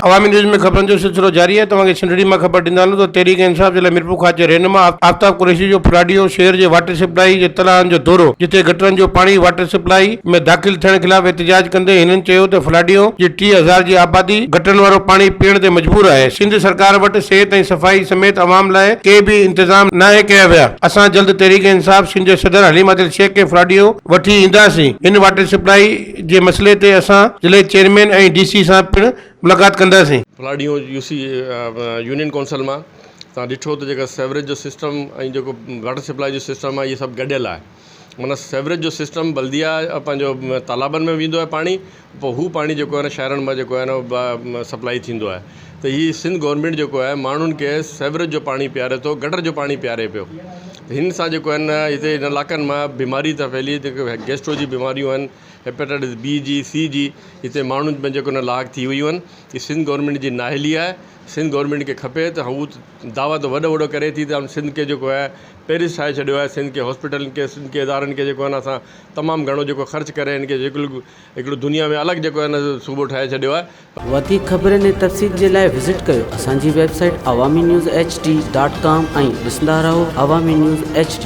अवामी न्यूज़ में खबरनि जो सिलसिलो जारी है। तव्हांखे सनडड़ी मां ख़बर ॾींदा हलूं त तहरीक इंसाफ जे लाइ मीरपورخاص जे रैनमा आفتاب कुरैशी जो फ़लھڏيون शहर जे वाटर सप्लाई जे तलائन जो दौरो, जिथे गटरनि जो पाणी वाटर सप्लाई में दाख़िल थियण खिलाफ़ एहतजाज कंदे हिननि चयो त फ़लھڏيون जी 30,000 जी आबादी गटरनि वारो पाणी पीअण ते मजबूर आहे। सिंध सरकार वटि सिहत ऐं सफ़ाई समेत अवाम लाइ के बि इंतज़ाम नाहे कया विया। असां जल्द तहरीक इंसाफ सिंध जे सदर हलीमा दिल शेख खे फ़लھڏيون वठी ईंदासीं। हिन वाटर सप्लाई जे मसइले ते असां जिले चेयरमैन ऐं DC सां पिणु मुलाक़ात कंदासीं। फ़लھڏيون यूनियन काउंसिल में तव्हां ॾिठो त जेका सेवरेज जो सिस्टम ऐं जेको वाटर सप्लाई जो सिस्टम आहे, इहे सभु गॾियल आहे। माना सेवरेज जो सिस्टम बल्दिया पंहिंजो तालाबनि में वेंदो आहे पाणी, पोइ हू पाणी जेको आहे न शहरनि में जेको आहे न सप्लाई थींदो आहे। त हीअ सिंध गवर्नमेंट जेको आहे माण्हुनि खे सेवरेज जो पाणी पीआरे थो, गटर जो पाणी पीआरे पियो। हिन सां जेको आहे न हिते इन इलाइक़नि मां बीमारी था फैली, जेके गैस्ट्रो जी बीमारियूं आहिनि, हेपेटाइटिस B जी C जी, हिते माण्हुनि में जेको न लाग थी वियूं आहिनि। हीअ सिंध गवर्नमेंट जी नाअहली आहे। सिंध गवर्नमेंट खे खपे त हू दावा त वॾो वॾो करे थी त सिंध खे जेको आहे पेरिस ठाहे छॾियो आहे। सिंध के हॉस्पिटलनि खे, सिंध के इदारनि खे जेको आहे न असां तमामु घणो जेको ख़र्चु करे हिन खे हिकिड़ो दुनिया में अलॻि जेको आहे न सूबो ठाहे छॾियो आहे। वधीक ख़बरनि ऐं तफ़सील जे लाइ विज़िट कयो असांजी वेबसाइट awamiNewsHD.com ऐं ॾिसंदा रहो अवामी न्यूज़ HD।